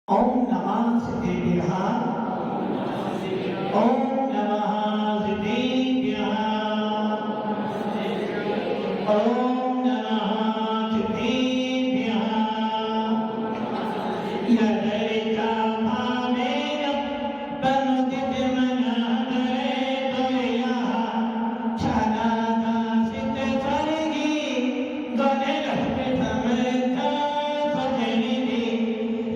ओम नमः सिद्धेभ्यः ओम नमः सिद्धेभ्यः ओम नमः सिद्धेभ्यः यदैका भावेन तनुदितमनहरे त्वयः छानादा सिद्धस्वर्गी गणेशप्रथमथा स्वजनिधि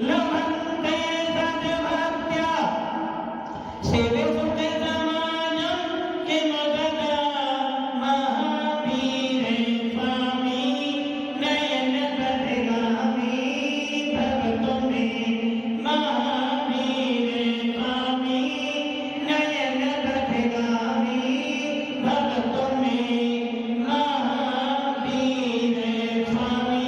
लभन्ते सद्भक्त्या सेवे सुते समानं किमगता महावीरे स्वामी नयन प्रतिगामी भवतु मे महावीरे स्वामी नयन प्रतिगामी भवतु मे महावीरे स्वामी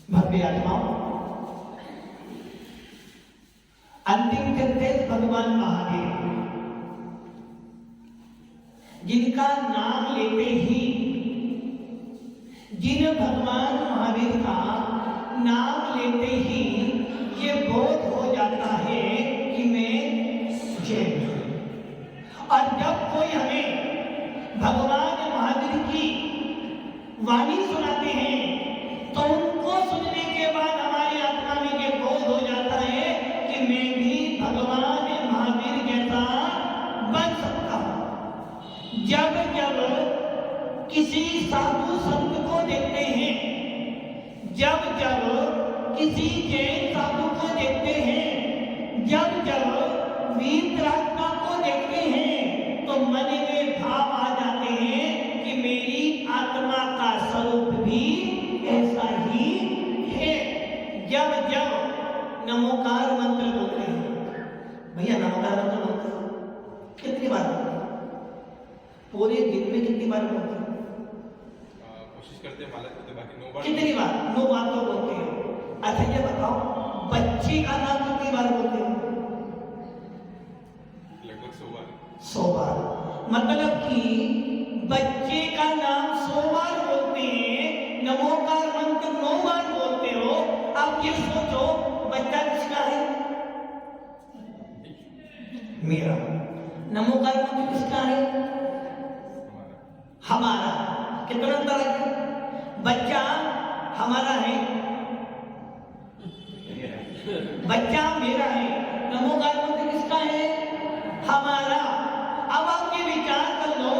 भव्य आत्माओं, अंतिम निर्देश भगवान महादेव, जिनका नाम लेते ही, जिन भगवान महावीर का नाम लेते ही ये बोध हो जाता है कि मैं जैन हूं। और जब कोई हमें भगवान महावीर की वाणी सुनाते हैं तो उनको सुनने के बाद हमारी आत्मा में ये बोध हो जाता है कि मैं भी भगवान महावीर जैसा बन सकता हूं। जब जब किसी साधु संत को देखते हैं, जब जब किसी जैन साधु को देखते हैं, जब जब वीतराग को देखते हैं तो मन में भाव आ जाते हैं कि मेरी आत्मा का स्वरूप भी ऐसा ही है। जब जब नमोकार मंत्र बोलते हैं, भैया नमोकार मंत्र बोलते हैं कितनी बार बोलते हैं? पूरे दिन में कितनी बार बोलते हैं? कोशिश करते हैं माला करते, बाकी 9 बार। कितनी बार? 9 बार तो बोलते हैं। अच्छा ये बताओ, बच्चे का नाम कितनी बार बोलते हैं? लगभग 100 बार। 100 बार। मतलब कि बच्चे का नाम 100 बार बोलते हैं, नमोकार मंत्र 9 बार बोलते हो। अब ये सोचो, बच्चा किसका है? मेरा। नमोकार मंत्र किसका है? हमारा। कितना तरह का बच्चा हमारा है, बच्चा मेरा है। नमोकार मंत्र किसका है? हमारा। अब आप ये विचार कर लो,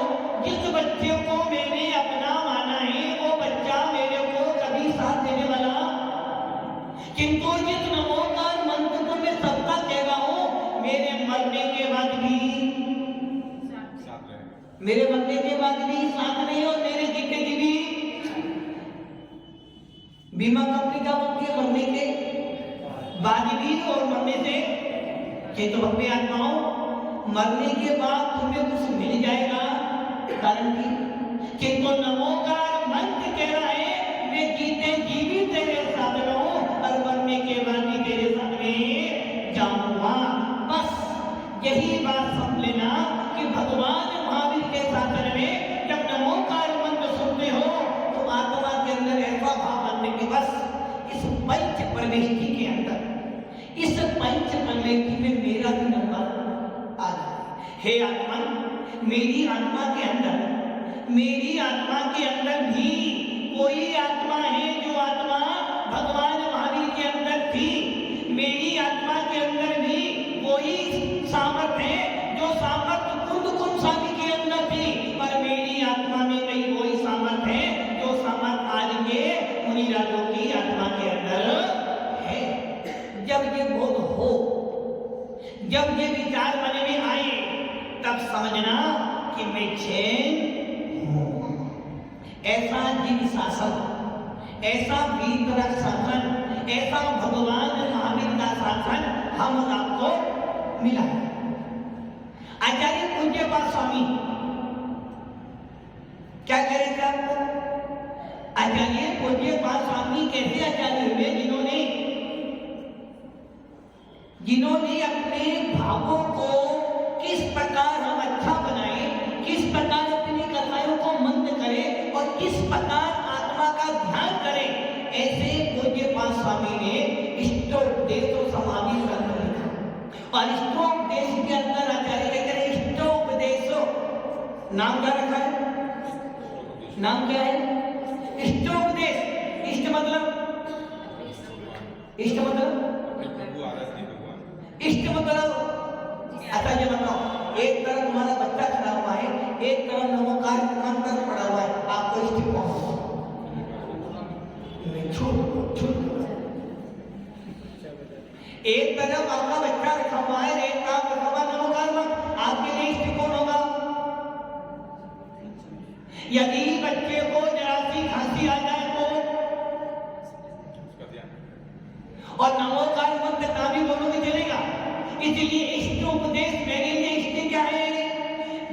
जिस बच्चे को मैंने अपना माना है वो बच्चा मेरे को कभी साथ देने वाला, किंतु जिस नमोकार मंत्र को मैं सबका कह रहा हूं, मेरे मरने के बाद भी साथ रहेगा। मेरे मरने के बाद भी साथ नहीं, और मेरे जीते की भी। बीमा कंपनी क्या बोलती है? मरने के बाद भी और मरने से। ये तो भव्य आत्माओं, मरने के बाद तुम्हें कुछ मिल जाएगा गारंटी, किंतु नमोकार मंत्र कह रहा है मैं जीते जी भी तेरे साथ रहूं और मरने के बाद भी तेरे साथ में जाऊंगा। बस यही बात समझ लेना कि भगवान महावीर के शासन में जब नमोकार मंत्र सुनते हो तो आत्मा के अंदर ऐसा भाव बनने के बस इस पंच परमेष्टि के अंदर, इस पंच परमेष्टि में मेरा भी नंबर आ जाए। हे आत्मा, मेरी आत्मा के अंदर, मेरी आत्मा के अंदर भी कोई आत्मा है जो आत्मा भगवान महावीर के अंदर थी। मेरी आत्मा के अंदर भी वो जब ये विचार मन में आए तब समझना कि मैं चैन हूं। ऐसा जीव शासन, ऐसा वीतरक शासन, ऐसा भगवान महावीर का शासन हम आपको मिला है। आचार्य पूज्यपाद स्वामी क्या करेंगे आपको? आचार्य पूज्यपाद स्वामी कैसे आचार्य हुए? जिन्होंने अपने भावों को किस प्रकार हम अच्छा बनाए, किस प्रकार अपनी कथाओं को मंद करें और किस प्रकार आत्मा का ध्यान करें, ऐसे पूज्यपाद स्वामी ने इष्टोपदेश और समाधि ग्रंथ लिखा। और इष्टोपदेश के अंदर आचार्य क्या करें? इष्टोपदेशो नाम क्या रखा है? नाम क्या है? इष्टोपदेश। इष्ट मतलब इष्ट मतलब अच्छा ये बताओ, एक तरफ तुम्हारा बच्चा खड़ा हुआ है, एक तरफ नमोकार मंत्र पड़ा हुआ है, आपको इष्ट कौन? एक तरफ आपका बच्चा रखा हुआ है, एक तरफ रखा हुआ नमोकार मंत्र, आपके लिए इष्ट कौन होगा? यदि बच्चे को जरा सी खांसी आ जाए तो और नमोकार मंत्र का भी बोलो कि चलेगा। इसलिए इष्ट उपदेश मेरे लिए इष्ट क्या है?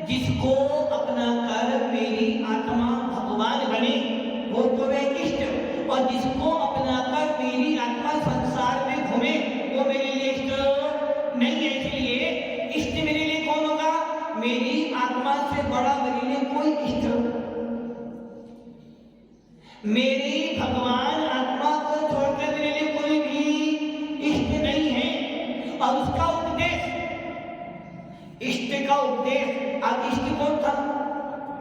जिसको अपना कर मेरी आत्मा भगवान बने वो तो है इष्ट, और जिसको अपना कर मेरी आत्मा संसार में घूमे वो मेरे लिए इष्ट नहीं है। इसलिए इष्ट मेरे लिए कौन होगा? मेरी आत्मा से बड़ा मेरे लिए कोई इष्ट, मेरी भगवान आत्मा को छोड़कर मेरे लिए कोई भी इष्ट नहीं है। और उसका उपदेश, इष्ट का उपदेश, अब इष्ट कौन था?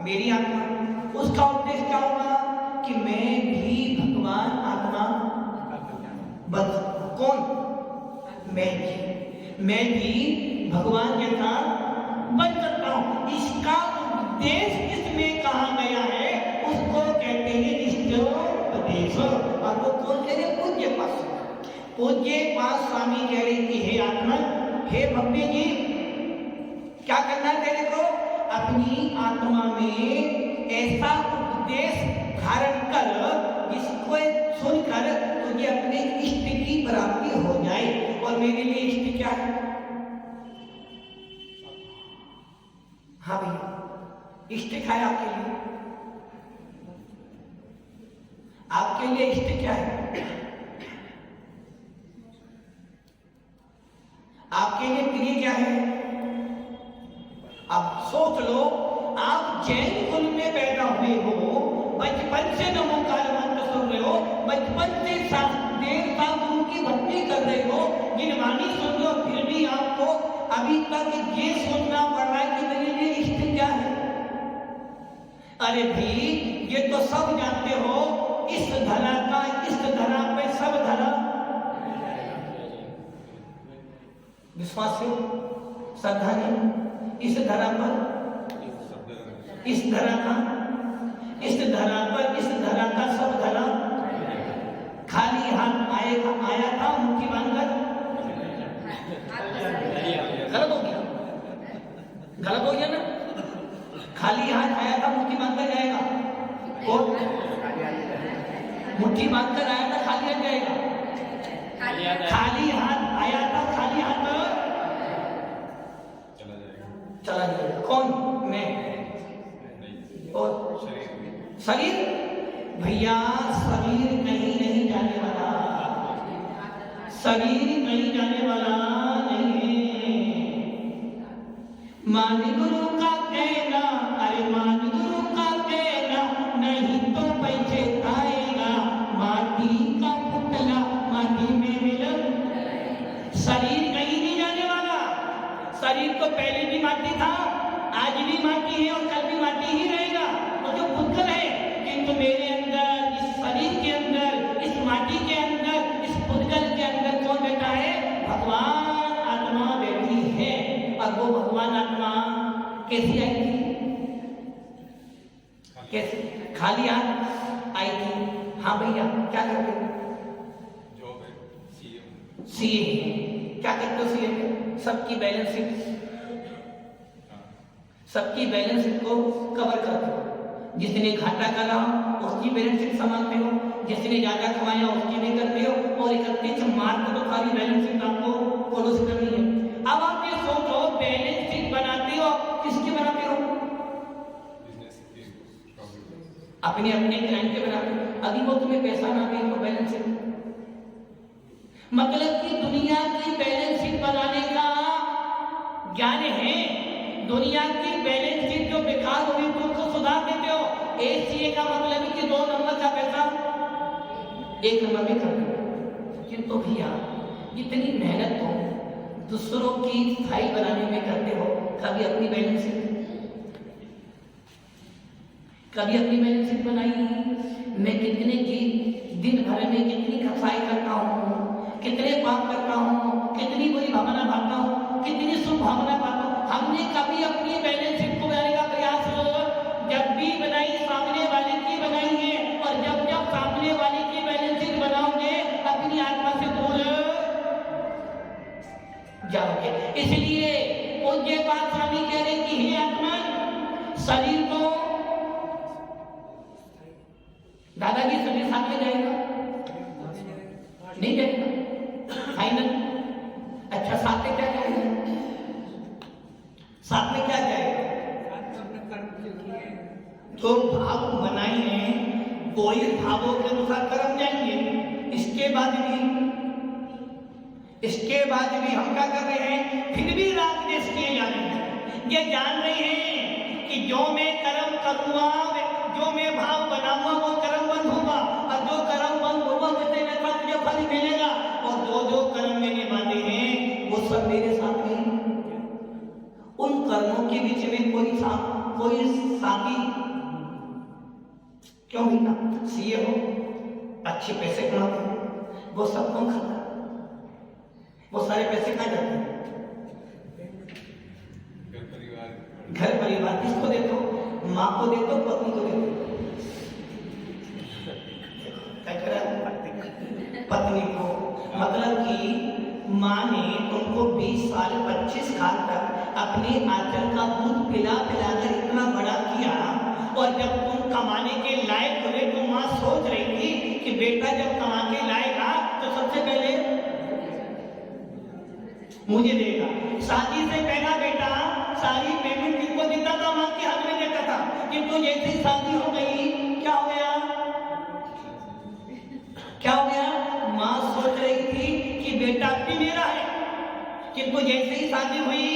मेरी आत्मा। उसका उपदेश क्या होगा? कि मैं भी भगवान आत्मा बन सकता। कौन? मैं भी भगवान जैसा बन सकता हूं। इसका उपदेश किसमें कहा गया है उसको कहते हैं इष्टोपदेश। और वो कौन कह रहे? पूज्यपाद। पूज्यपाद स्वामी कह रहे कि हे आत्मा, हे भव्य जी, क्या करना है तेरे को? अपनी आत्मा में ऐसा उपदेश धारण कर जिसको सुनकर तुझे अपने इष्ट की प्राप्ति हो जाए। और मेरे लिए इष्ट क्या है? हाँ भैया, इष्ट क्या है आपके लिए? आपके लिए इष्ट क्या है? आपके लिए प्रिय क्या है? आप सोच लो, आप जैन कुल में पैदा हुए हो, बचपन से नमोकार मंत्र सुन रहे हो, बचपन से देवता गुरु की भक्ति कर रहे हो, गिनवानी सुन रहे हो, फिर भी आपको अभी तक ये सोचना पड़ रहा है कि मेरे लिए इष्ट क्या है? अरे भी ये तो सब जानते हो, इस धरा का इस धरा पे सब धरा विश्वास से श्रद्धा नहीं। इस धरा पर इस धरा का इस धरा पर इस धरा का सब धरा खाली हाथ आया था मुट्ठी बांधकर। गलत हो गया, गलत हो गया ना? खाली हाथ आया था मुट्ठी बांधकर जाएगा, और मुट्ठी बांधकर आया था खाली हाथ जाएगा? खाली हाथ आया था, खाली हाथ चला जाएगा। कौन? मैं। और शरीर? भैया शरीर कहीं नहीं जाने वाला, शरीर कहीं जाने वाला नहीं है। मान गुरु का कहना, अरे मान गुरु का कहना, नहीं तो पैसे आएगा, माटी का पुतला माटी में मिलन। शरीर कहीं नहीं जाने वाला। शरीर तो पहले भी माटी था, आज भी माटी है और कल भी माटी ही रहेगा। और जो पुतल है, किंतु मेरे अंदर, इस शरीर के अंदर, इस माटी के अंदर, इस पुतल के अंदर कौन बैठा है? भगवान आत्मा बैठी है। और वो भगवान आत्मा कैसी आई थी? कैसे? खाली हाथ आई थी। हाँ भैया, क्या करते? जॉब है, सीए। सीए क्या करते हो? सीए सबकी बैलेंस शीट, सबकी बैलेंस शीट को कवर करते हो। जिसने घाटा करा उसकी बैलेंस शीट संभालते हो, जिसने ज्यादा कमाया उसकी भी करते हो, और 31 मार्च को सारी बैलेंस शीट आपको फॉलो करनी है। अब आप ये सोचो बैलेंस शीट बनाते हो किसकी बनाते हो? अपने अपने क्लाइंट के बनाते हो। अभी वो तुम्हें पैसा ना दे तो बैलेंस शीट, मतलब कि दुनिया की बैलेंस शीट बनाने का ज्ञान है। दुनिया की बैलेंस शीट जो बेकार हुई तो उसको सुधार देते हो। एसीए का मतलब है कि 2 नंबर का पैसा 1 नंबर में कर दो। किंतु भैया इतनी मेहनत तो दूसरों की फाइल बनाने में करते हो, कभी अपनी बैलेंस शीट, कभी अपनी बैलेंस शीट बनाई? मैं कितने की दिन भर में कितनी खपाई करता हूँ, कितने पाप करता हूँ, कितनी बुरी भावना भागता हूँ, कितनी शुभ भावना पाता हूँ। हमने कभी अपनी बैलेंस शीट को बनाने का प्रयास जब भी बनाई सामने वाले की बनाई है, और जब जब सामने वाले की बैलेंस शीट बनाओगे अपनी आत्मा से दूर जाओगे। इसलिए पूज्य पाद स्वामी कह रहे कि हे आत्मा, शरीर को दादाजी शरीर साथ में जाएगा नहीं जाएगा फाइनल? अच्छा साथ में क्या जाएगा? साथ में क्या जाएगा? जो भाव बनाए हैं कोई भावों के अनुसार कर्म जाएंगे। इसके बाद भी हम क्या कर रहे हैं? फिर भी राग देश किए जा रहे हैं। ये जान रहे हैं कि जो मैं कर्म करूंगा, जो मैं भाव बनाऊंगा वो कर्म बंद होगा, और जो कर्म बंद होगा वैसे वैसा मुझे फल मिलेगा। और जो कर्म मैंने बांधे हैं वो सब मेरे साथ में, उन कर्मों के बीच में कोई साथी क्यों मिलता? सीए हो, अच्छे पैसे कमाते हो, वो सब कौन खाता? वो सारे पैसे कहाँ जाते हैं? घर परिवार किसको देते हो? माँ को देते हो, पत्नी को देते हो? पत्नी को। मतलब कि माँ ने तुमको 20 साल 25 साल तक अपने आंचल का दूध पिला पिलाकर इतना बड़ा किया, और जब तुम कमाने के लायक हुए तो माँ सोच रही थी कि बेटा जब कमा के लाएगा तो सबसे पहले मुझे देगा। शादी से पहला बेटा सारी पेमेंट किसको देता था? माँ के हाथ में देता था। किंतु जैसे ही शादी हो गई क्या हो गया? क्या हो गया? माँ सोच रही थी कि बेटा भी मेरा है, किंतु जैसे ही शादी हुई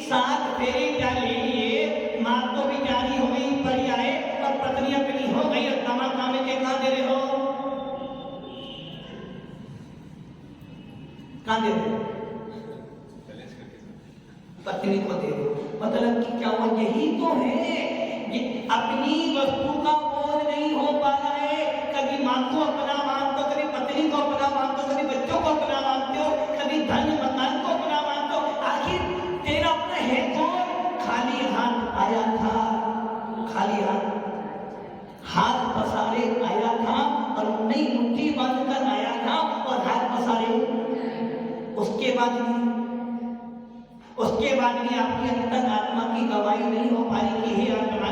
7 फेरे क्या ले लिए, माँ तो भी जारी हो गई, परी आए और पत्नी अपनी हो गई, और तमाम काम के कहाँ दे रहे हो? कहाँ दे रहे हो? पत्नी को दे दो। मतलब कि क्या वो यही तो है, ये अपनी वस्तु का बोझ नहीं हो पा रहा है। कभी माँ को अपना मानते हो, कभी पत्नी को अपना मानते हो, कभी बच्चों को अपना मानते हो, कभी धन मकान को अपना मानते हो। आखिर तेरा अपना है कौन? खाली हाथ आया था, खाली हाथ पसारे आया था, और नई मुट्ठी बांधकर आया था और हाथ पसारे। उसके बाद भी आपकी अंतर आत्मा की गवाही नहीं हो पाई कि हे आत्मा,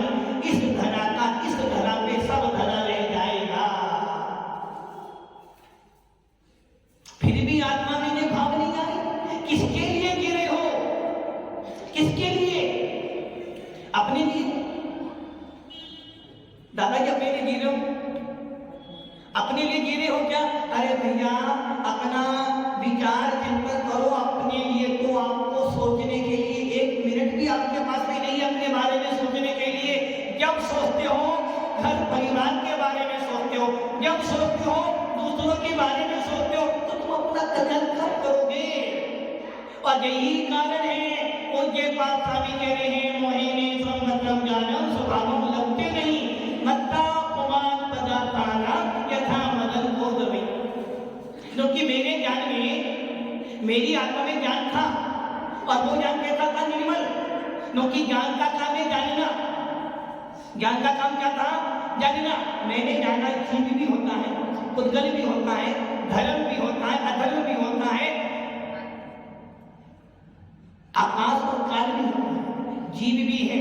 इस धरा का इस धरा पे सब धरा रह जाएगा। फिर भी आत्मा में ये भाव नहीं आई। किसके लिए जी रहे हो? किसके लिए? अपने लिए? दादाजी अपने लिए जी रहे हो? अपने लिए जी रहे हो क्या? अरे भैया अपना विचार चिंतन करो। अपने लिए तो आपको सोचने के लिए 1 मिनट भी आपके पास में नहीं है अपने बारे में सोचने के लिए। जब सोचते हो घर परिवार के बारे में सोचते हो, जब सोचते हो दूसरों के बारे में सोचते हो, तो तुम अपना कल्याण कब करोगे? और यही कारण है उनके पास स्वामी कह रहे हैं, मोहिनी संगतम ज्ञानम स्वभावम लगते नहीं मत्ता पुमान पदार्थाना यथा मदन बोधवी। क्योंकि मेरे ज्ञान में, मेरी आत्मा में ज्ञान था, और वो ज्ञान कैसा था? निर्मल। क्योंकि ज्ञान का काम है जानना। ज्ञान का काम क्या था? जानना। मैंने जाना जीव भी होता है, उद्गल भी होता है, धर्म भी होता है, अधर्म भी होता है, आकाश और काल भी होता है, जीव भी है,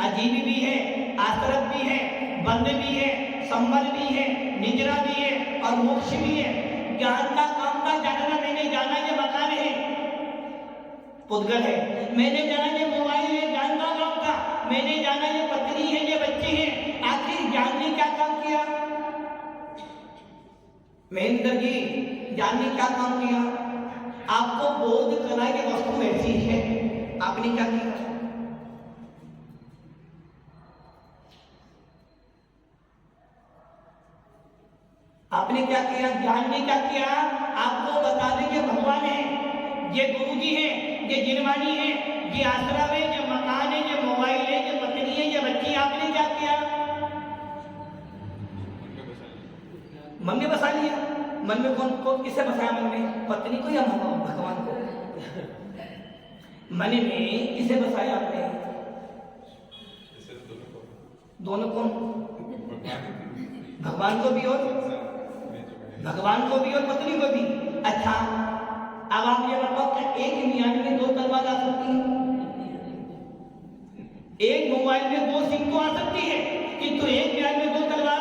अजीब भी है, आश्रत भी है, बंद भी है, संबल भी है, निजरा भी है और मोक्ष भी है। ज्ञान का काम का जानना, मैंने जाना ये मकान है, पुद्गल है, मैंने जाना ये मोबाइल है, ज्ञान का काम था, मैंने जाना ये पत्नी है, ये बच्चे हैं। आखिर ज्ञान ने क्या काम किया? महेंद्र जी, ज्ञान ने क्या काम किया? आपको बोध करा कि वस्तु ऐसी है, आपने क्या किया? आपने क्या किया? ज्ञान ने क्या किया? आपको बता दें कि भगवान है, ये गुरु जी है, ये जिनवानी है, ये आश्रम है, ये मकान है, ये मोबाइल है, ये पत्नी है, ये बच्ची। आपने क्या किया? मन में बसा लिया। मन में कौन किसे बसाया? मन में पत्नी को या भगवान को? मन में किसे बसाया आपने? दोनों कौन? भगवान को भी और पत्नी को भी। अच्छा, अब आप ये बताओ क्या एक मियान में दो तलवार आ सकती है? एक मोबाइल में दो सिम तो आ सकती है, किंतु एक मियान में दो तलवार?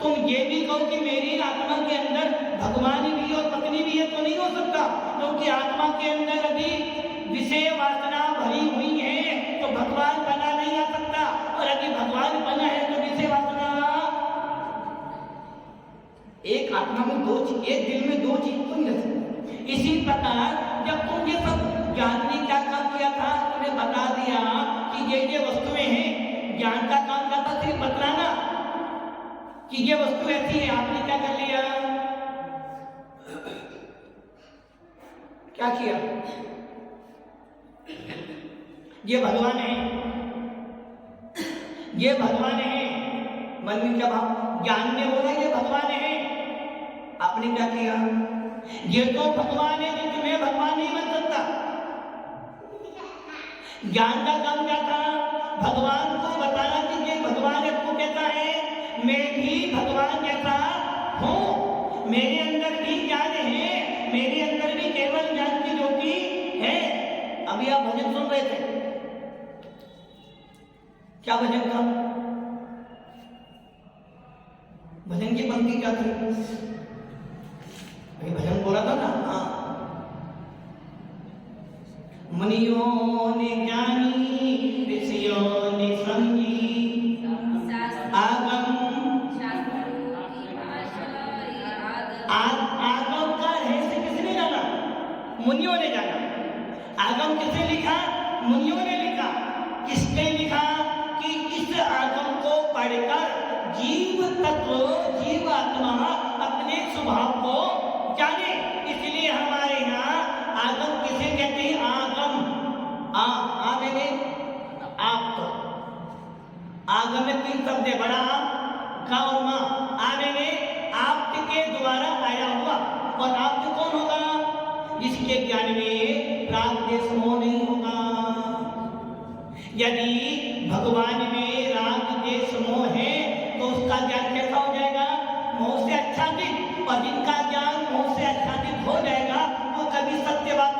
तुम ये भी कहो कि मेरी आत्मा के अंदर भगवान भी और पत्नी भी है, तो नहीं हो सकता, क्योंकि आत्मा के अंदर अभी विषय वासना भरी हुई है, तो भगवान बना नहीं आ सकता। और अभी भगवान बना है तो विषय वासना, एक आत्मा में दो चीज, एक दिल में दो चीज तो नहीं रह सकती। इसी प्रकार जब तुम ये सब ज्ञान ने क्या काम किया था, तुम्हें बता दिया कि ये वस्तुएं हैं। ज्ञान का काम क्या था? सिर्फ बतलाना कि ये वस्तु ऐसी है। आपने क्या कर लिया? क्या किया? ये भगवान है, ये भगवान है। मन में क्या भाव? ज्ञान ने बोला ये भगवान है, आपने क्या किया? ये तो भगवान है, लेकिन मैं भगवान नहीं बन सकता। ज्ञान का काम क्या था? भगवान को बताना कि ये भगवान है, तो कहता है मैं भी भगवान जैसा हूं, मेरे अंदर भी ज्ञान है, मेरे अंदर भी केवल ज्ञान की ज्योति है। अभी आप भजन सुन रहे थे, क्या भजन था? भजन की पंक्ति क्या थी? अभी भजन बोला था ना। हाँ, मुनियों ने जानी, ऋषियों ने समझी, आगम का रहस्य किसने जाना? मुनियों ने जाना। आगम किसने लिखा? मुनियों ने लिखा। किसने लिखा? कि इस आगम को पढ़कर जीव तत्व, जीवात्मा अपने स्वभाव को जाने। इसलिए हमारे यहाँ आगम किसे कहते हैं? आगम, आ मैंने आप, तो आगम में तीन शब्द है, बड़ा का और मां। आ मैंने आप के द्वारा आया हुआ। और आप कौन होगा? जिसके ज्ञान में राग देश मोह नहीं होगा। यदि भगवान में राग देश मोह है तो उसका ज्ञान कैसा हो जाएगा? मोह से आच्छादित। और जिनका ज्ञान मोह से आच्छादित हो जाएगा वो कभी सत्य बात।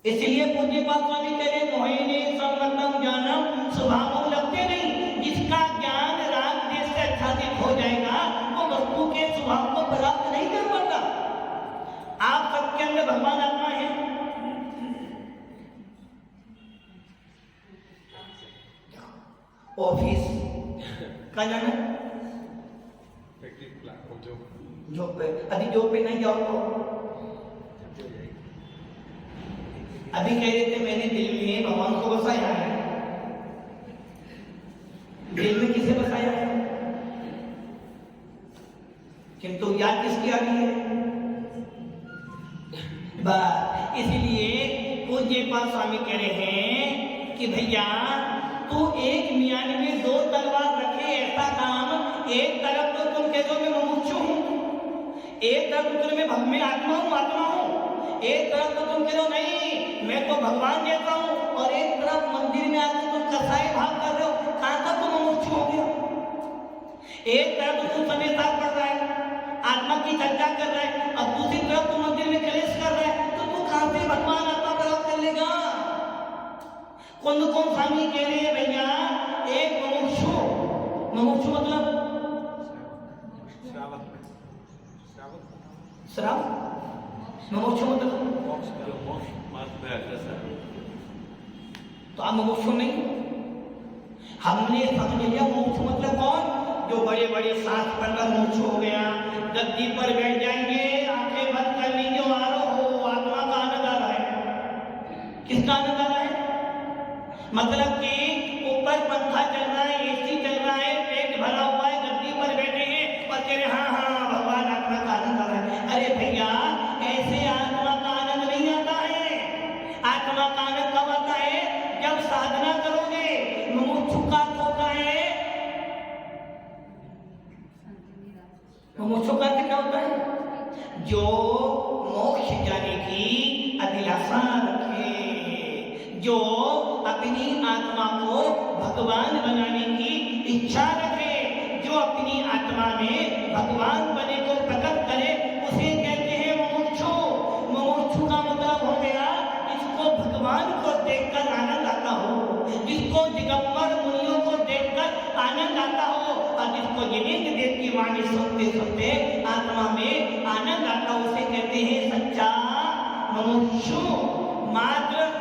इसलिए पूज्य पाद स्वामी कह रहे मोहिनी संवर्तम ज्ञानम स्वभाव लगते नहीं। जिसका ज्ञान राग देश से आच्छादित हो जाएगा वो वस्तु के स्वभाव को प्राप्त नहीं कर पाता। आप सबके अंदर भगवान आत्मा है। ऑफिस का जाना, जॉब पे, अभी जॉब पे नहीं जाओ तो अभी कह रहे थे मैंने दिल में भगवान को बसाया है। दिल में किसे बसाया है? किंतु याद किसकी आ रही है? बस इसलिए पूज्य पाद स्वामी कह रहे हैं कि भैया तू एक मियान में दो तलवार रखे, ऐसा काम। एक तरफ तो तुम कह दो मैं मुमुक्षु हूं, एक तरफ तो तुम मैं आत्मा हूं, एक तरफ तो तुम कह दो नहीं मैं तो भगवान जैसा हूं, और एक तरफ मंदिर में आकर तुम कसाई भाव कर रहे हो। कहां तक तुम मुमुक्षु हो गया? एक तरफ तो तुम समय साथ पढ़ रहा है, आत्मा की चर्चा कर रहा है, और दूसरी तरफ तुम कुंद को स्वामी कह रहे हैं भैया एक मुमुक्षु, मुमुक्षु मतलब श्राव, मुमुक्षु मतलब तो आप मुमुक्षु नहीं, हमने समझ लिया मुमुक्षु मतलब कौन, जो बड़े बड़े सांस पढ़कर मुमुक्षु हो गया, गद्दी पर बैठ जाएंगे, आंखें बंद कर लेंगे और हो आत्मा का आनंद आ रहा है। किसका आनंद आ रहा है? मतलब कि ऊपर पंखा चल रहा है, एसी चल रहा है, पेट भरा हुआ है, गद्दी पर बैठे हैं और कह रहे हाँ हाँ भगवान आत्मा का आनंद आ रहा है। अरे भैया ऐसे आत्मा का आनंद नहीं आता है। आत्मा का आनंद कब आता है? जब साधना करोगे। मुमुक्षु का होता है, मुमुक्षु का क्या होता है? जो मोक्ष जाने की अभिलाषा रखे, जो अपनी आत्मा को भगवान बनाने की इच्छा रखे, जो अपनी आत्मा में भगवान बने को प्रकट करे, उसे कहते हैं मुमुक्षु। मुमुक्षु का मतलब हो गया जिसको भगवान को देखकर आनंद आता हो, जिसको दिगंबर मुनियों को देखकर आनंद आता हो और जिसको जिनेंद्र देव की वाणी सुनते सुनते आत्मा में आनंद आता हो, उसे कहते हैं सच्चा मुमुक्षु। मात्र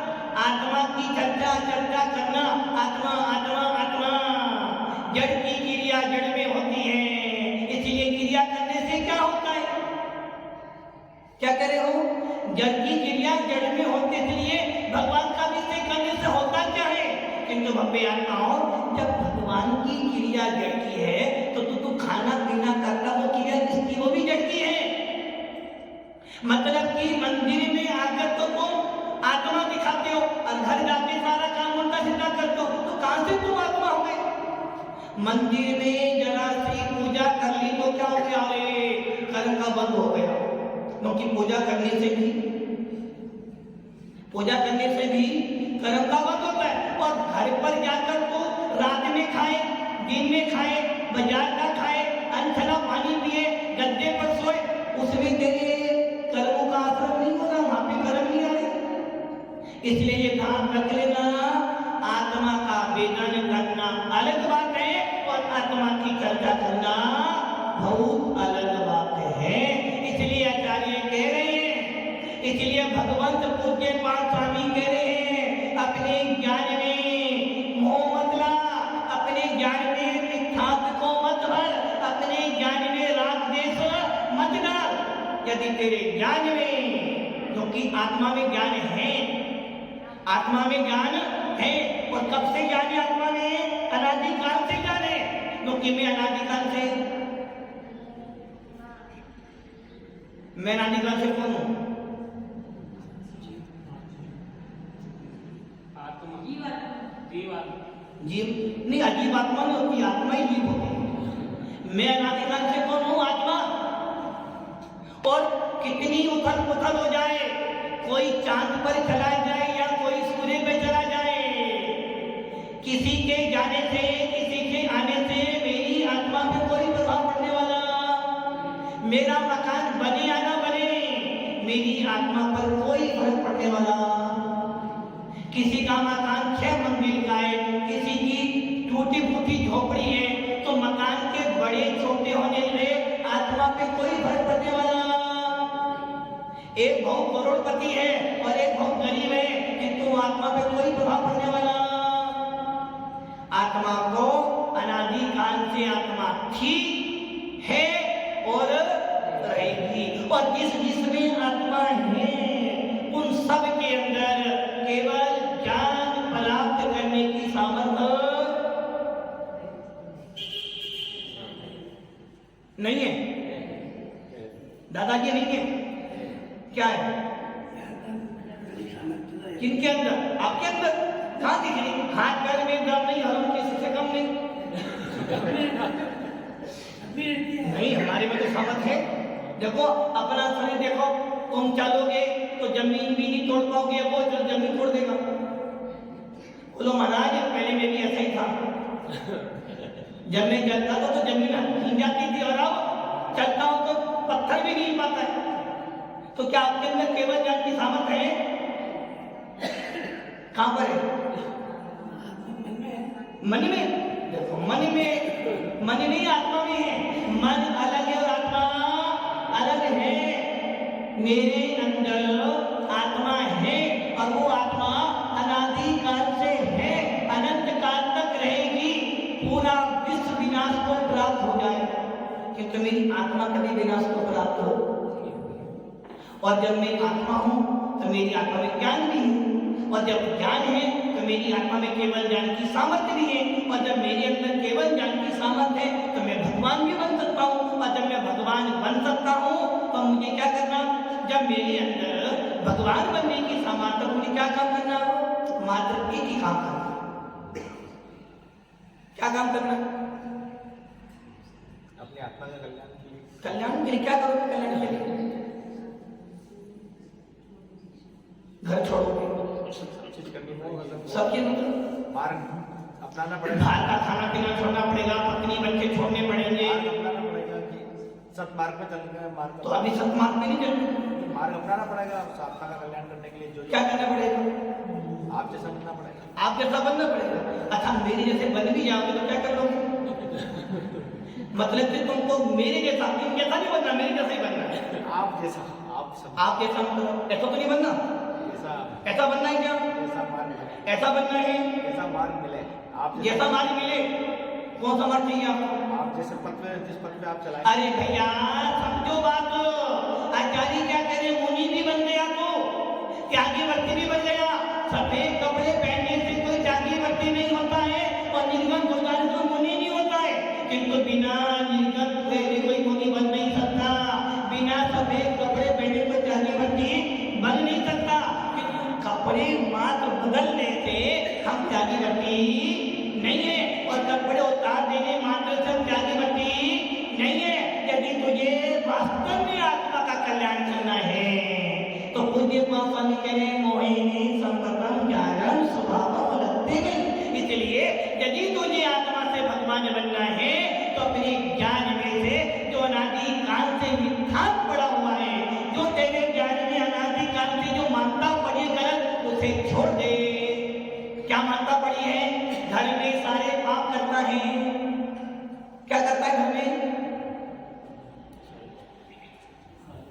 आत्मा की चर्चा करना, आत्मा आत्मा आत्मा, जड़ की क्रिया जड़ में होती है, इसलिए क्रिया करने से क्या होता है? क्या कह रहे हो? जड़ की क्रिया जड़ में होती, इसलिए भगवान का विषय करने से होता क्या है? किंतु भव्य आत्माओं, जब भगवान की क्रिया जड़ की है तो तू खाना पीना करता, वो क्रिया किसकी? वो भी जड़ की है। मतलब कि मंदिर में आकर तो तुम आत्मा दिखाते हो और घर जाके सारा काम उल्टा सीधा करते हो, तो कहां से तुम आत्मा हो गए? मंदिर में जरा सी पूजा कर ली तो क्या हो गया? अरे कर्म का बंद हो गया। क्योंकि पूजा करने से भी कर्म का बंद होता है। और घर पर जाकर तो रात में खाए, दिन में खाए, बाजार का खाए, अनथला पानी पिए, गद्दे पर सोए, उसमें तेरे कर्मों का असर नहीं होगा, वहां पे कर्म नहीं आए। इसलिए ये ध्यान रख लेना, आत्मा का वेदन करना अलग बात है और आत्मा की चर्चा करना बहुत अलग बात है। इसलिए आचार्य कह रहे हैं, इसलिए भगवंत पूज्य पाद स्वामी कह रहे हैं, अपने ज्ञान में मोह मत ला, अपने ज्ञान में मिथ्यात्व को मत भर, अपने ज्ञान में राग द्वेष मत डाल। यदि तेरे ज्ञान में, जो कि आत्मा में ज्ञान है, आत्मा में ज्ञान है, और कब से ज्ञान है आत्मा में? अनादिकाल से ज्ञान है। क्योंकि मैं अनादिकाल से कौन हूं? जीव नहीं, अजीब आत्मा नहीं होती, आत्मा ही जीव होती है। मैं अनादिकाल से कौन हूं? आत्मा। और कितनी उथल पुथल हो जाए, कोई चांद पर चला जाए या कोई सूर्य पे चला जाए, किसी के जाने से, किसी के आने से मेरी आत्मा पे कोई प्रभाव पड़ने वाला, मेरा मकान बने या ना बने, मेरी आत्मा पर कोई फर्क पड़ने वाला। किसी का मकान 6 मंजिल का है, किसी की टूटी फूटी झोपड़ी है, तो मकान के बड़े छोटे होने से आत्मा पे कोई फर्क पड़ने वाला। एक बहुत करोड़पति है और एक बहुत गरीब है, किंतु आत्मा पे कोई प्रभाव पड़ने वाला। आत्मा को अनादिकाल से आत्मा थी, है और रहेगी। और जिसमें आत्मा है उन सब के अंदर केवल ज्ञान प्राप्त करने की सामर्थ्य नहीं है। दादाजी नहीं है, क्या है? किनके अंदर? आपके अंदर। कहां दिख रही? हाथ पैर में दम नहीं, हम किसी से कम नहीं। नहीं, हमारे में तो सामर्थ है। देखो अपना शरीर देखो, तुम चलोगे तो जमीन भी नहीं तोड़ पाओगे, वो जो जमीन तोड़ देगा। बोलो महाराज पहले में भी ऐसा ही था, जब मैं चलता था तो जमीन हिल जाती थी, और अब चलता हूं तो पत्थर भी नहीं पाता है। तो क्या आपके अंदर केवल ज्ञान की सामर्थ है? कहां पर है? मन में, देखो मन नहीं आत्मा में है। मन अलग है और आत्मा अलग है। मेरे अंदर आत्मा है और वो आत्मा अनादि काल से है, अनंत काल तक रहेगी। पूरा विश्व विनाश को प्राप्त हो जाए, क्योंकि मेरी आत्मा कभी विनाश को प्राप्त हो। और जब मैं आत्मा हूं तो मेरी आत्मा में ज्ञान भी है, और जब ज्ञान है तो मेरी आत्मा में केवल ज्ञान की सामर्थ्य भी है। और जब मेरे अंदर केवल ज्ञान की सामर्थ्य है तो मैं भगवान भी बन सकता हूँ। और जब मैं भगवान बन सकता हूँ तो मुझे क्या करना, जब मेरे अंदर भगवान बनने की सामर्थ्य, तो मुझे क्या काम करना, मात्र एक ही काम करना। क्या काम करना? अपनी आत्मा का कल्याण के लिए। कल्याण के लिए क्या करोगे? कल्याण के लिए घर छोड़ोगे, सब चीज करनी पड़ेगी, सब चीज मतलब मार्ग अपनाना पड़ेगा, बाहर का खाना पीना छोड़ना पड़ेगा, पत्नी बच्चे छोड़ने पड़ेंगे। मार्ग अपनाना पड़ेगा कि सतमार्ग पे चलना है। मार्ग तो अभी सतमार्ग पे नहीं चलना, मार्ग अपनाना पड़ेगा आत्मा का कल्याण करने के लिए। जो क्या करना पड़ेगा? आप जैसा बनना पड़ेगा। आप जैसा बनना पड़ेगा। अच्छा, मेरे जैसे बन भी जाओगे तो क्या कर लोगे? मतलब कि तुमको मेरे जैसा, इनके नहीं बनना, मेरे जैसा ही बनना है। आप जैसा, आप सब, आप जैसा मतलब ऐसा तो नहीं बनना, जैसा, ऐसा बनना है क्या? जैसा मार्ग मिले, ऐसा बनना है जैसा मार्ग मिले, आप जैसा मार्ग मिले। कौन सा मार्ग चाहिए आपको? आप जैसे पथ पे, जिस पथ पे आप चलाए। अरे भैया समझो बात, आचार्य क्या करे, मुनि भी बन गया तो त्यागी व्यक्ति भी बन गया। सफेद कपड़े पहनने से कोई त्यागी व्यक्ति नहीं होता है, और निर्गत हो जाने तो मुनि नहीं होता है। किंतु बिना निर्गत हुए भी कोई मुनि बन नहीं सकता, बिना सफेद कपड़े पहने कोई त्यागी व्यक्ति बन नहीं सकता। किंतु कपड़े मात्र बदलने से हम त्यागी व्यक्ति नहीं है, और कपड़े उतार देने मात्र से हम त्यागी व्यक्ति नहीं है। यदि तुझे वास्तव में आत्मा का कल्याण करना है तो पूज्य स्वामी कह रहे मोहिनी संपतम ज्ञानम स्वभावम लगते नहीं। इसलिए यदि तुझे आत्मा से भगवान बनना है तो अपने ज्ञान में से जो अनादि काल से मिथ्यात्व पड़ा हुआ है, जो तेरे ज्ञान में अनादि काल से जो मानता पड़ी गलत, उसे छोड़ दे। क्या मानता पड़ी है? घर में सारे पाप करता है। क्या करता है घर में?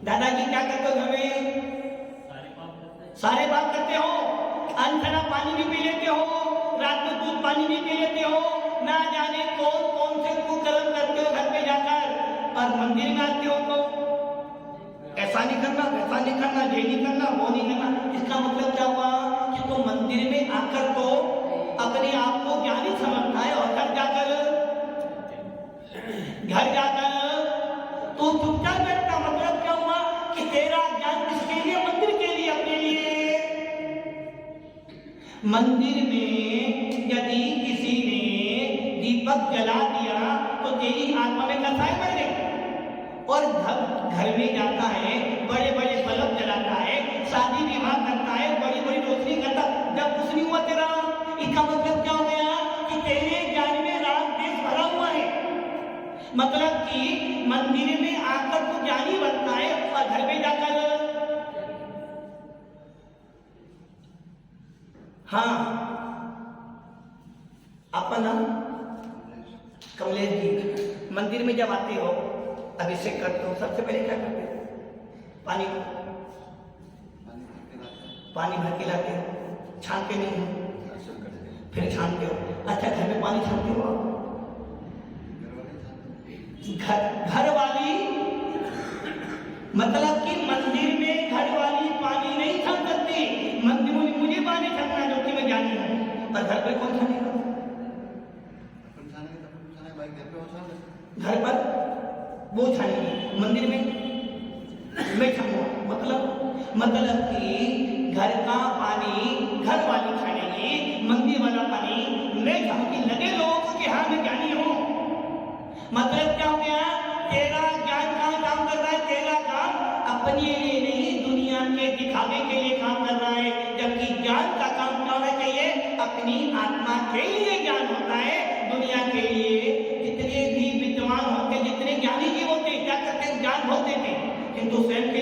दादाजी क्या करते हो घर में? सारे पाप करते हो। अनथना पानी भी पी लेते हो, रात में दूध पानी भी पी लेते हो, ना जाने कौन कौन से कुकर्म करते हो घर पे जाकर, और मंदिर में आते हो तो ऐसा नहीं करना, वैसा नहीं करना, ये नहीं करना, वो नहीं करना। इसका मतलब क्या हुआ कि तो मंदिर में आकर तो अपने आप को ज्ञानी समझता है, और घर जाकर तो चुपचाप बैठता। मतलब क्या हुआ कि तेरा ज्ञान किसके लिए? मंदिर के लिए, अपने लिए। मंदिर में यदि किसी ने दीपक जला दिया तो तेरी आत्मा में कसाई बढ़ गई। और घर में जाता है, बड़े बड़े बल्ब जलाता है, शादी विवाह करता है, बड़ी बड़ी रोशनी करता, जब कुछ नहीं हुआ तेरा। इसका मतलब क्या हो गया कि तेरे ज्ञान में राग द्वेष भरा हुआ है। मतलब कि मंदिर में आकर तो ज्ञानी बनता है, और घर में जाकर हाँ, आपका नाम? कमलेश जी। मंदिर में जब आते हो, अभिषेक करते हो, सबसे पहले क्या करते हो? पानी भर के लाते हो, छानते नहीं हो, फिर छानते हो। अच्छा, घर में पानी छानते हो? घर वाली, मतलब कि मंदिर में घर वाली पानी नहीं छान सकती। मंदिर में मुझे पानी छानना जो कि मैं जानी हूँ, और घर पर कौन छानेगा? घर पर वो छानेगी, मंदिर में मैं छानूंगा। मतलब कि घर का पानी घर वाली छानेगी, मंदिर वाला पानी मैं छानूंगी। लगे लोगों को कि हाँ मैं ज्ञानी हूँ। मतलब क्या हो गया? तेरा ज्ञान कहाँ काम कर रहा है? तेरा काम अपने लिए नहीं, दुनिया के दिखावे के लिए काम कर रहा है। जबकि ज्ञान का काम क्या होना चाहिए? अपनी आत्मा के लिए ज्ञान होता है, दुनिया के लिए। जितने भी विद्वान होते, जितने ज्ञानी जी होते, क्या करते हैं? ज्ञान बोलते थे, किंतु स्वयं के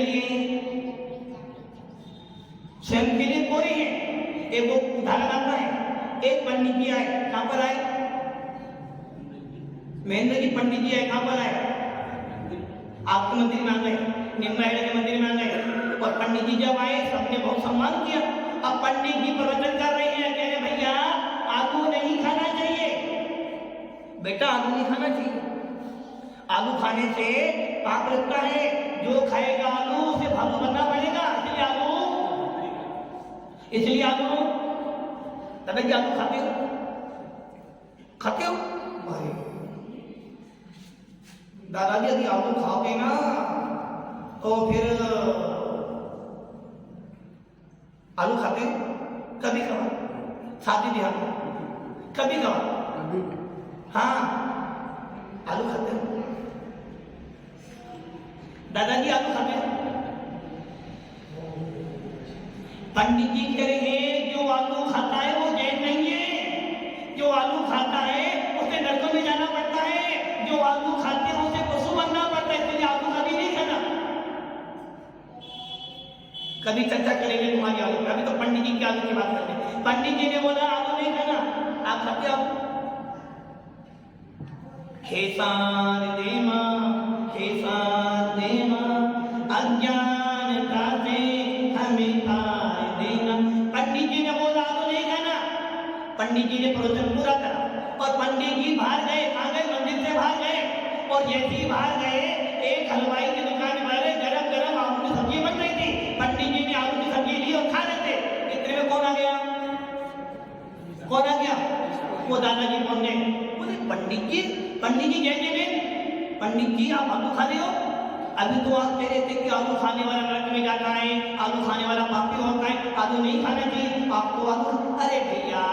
लिए कोई है। एक वो उदाहरण आता है, एक पंडित जी आए, कहां पर आए? महेंद्र जी पंडित जी है, कहाँ पर आए? आपके मंदिर में आ गए, निम्बाहेड़े के मंदिर में आ गए। और पंडित जी जब आए सबने बहुत सम्मान किया। अब पंडित जी प्रवचन कर रहे हैं, कह रहे भैया आलू नहीं खाना चाहिए। बेटा आलू नहीं खाना चाहिए, आलू खाने से पाप लगता है, जो खाएगा आलू उसे भालू बनना पड़ेगा। इसलिए आलू दादा जी आलू खाते हो? खाते हो भाई? दादाजी यदि आलू खाओगे ना तो फिर आलू खाते हो? कभी कभार शादी ब्याह में कभी कभार, हाँ आलू खाते हो? दादाजी आलू खाते हो? पंडित जी कह रहे हैं जो आलू खाता है वो जैन नहीं है, जो आलू खाता है उसे नरकों में जाना पड़ता है, जो आलू खाते हैं उसे पशु बनना पड़ता है, इसलिए आलू कभी नहीं खाना। कभी चर्चा करेंगे तुम्हारी आलू, अभी तो पंडित जी के आलू की बात करते हैं। पंडित जी ने बोला आलू नहीं खाना, आप खाते हो? खेसार देमा अज्ञानता से हमें तार देना। पंडित जी ने बोला आलू नहीं खाना, पंडित जी ने प्रवचन पूरा करा और पंडित जी बाहर गए, कहाँ गए? मंदिर से बाहर गए। और जैसे ही बाहर गए एक हलवाई की दुकान वाले गरम गरम आलू की सब्जी बन रही थी, पंडित जी ने आलू की सब्जी ली और खा रहे थे। इतने में कौन आ गया? कौन आ गया? वो दादाजी बोलने बोले पंडित जी जय जय जय, पंडित जी आप आलू खा रहे हो? अभी तो आप कह रहे थे कि आलू खाने वाला नरक में जाता है, आलू खाने वाला पापी होता है, आलू नहीं खाना चाहिए, आपको आलू। अरे भैया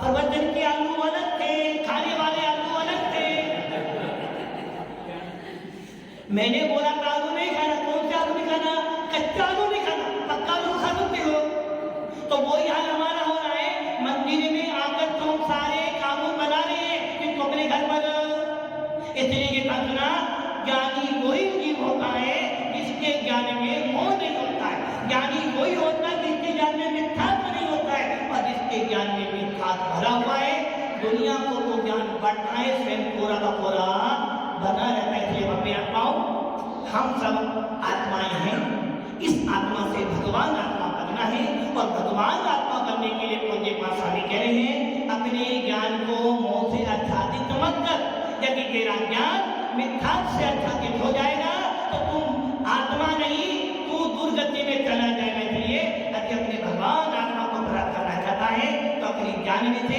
प्रवचन के आलू अलग थे, खाने वाले आलू अलग थे। मैंने बोला था आलू नहीं खाना, कौन से आलू नहीं खाना? कच्चा आलू नहीं खाना, पक्का आलू खा सकते हो। तो वही हाल हमारा हो रहा है, मंदिर में आकर तुम सारे कानून बना रहे हैं कि तुम अपने घर पर। इसलिए ये समझना ज्ञानी वही जीव होता है जिसके ज्ञान में मोह नहीं होता है, ज्ञानी वही होता है जिसके ज्ञान में मिथ्यात्व नहीं होता है, और जिसके ज्ञान में मिथ्यात्व भरा हुआ है दुनिया को तो ज्ञान बढ़ता है, स्वयं कोरा का कोरा बना रहता है। इसलिए अपने आत्माओं हम सब आत्माएं हैं, इस आत्मा से भगवान आत्मा बनना है। और भगवान आत्मा बनने के लिए पूज्य मां स्वामी कह रहे हैं अपने ज्ञान को मोह से आच्छादित मत कर। यदि तेरा ज्ञान मिथ्यात्व से आच्छादित हो जाएगा तो तुम आत्मा नहीं, तू दुर्गति में चला जाएगा। इसलिए यदि अपने भगवान आत्मा को प्राप्त करना चाहता है तो अपने ज्ञान में से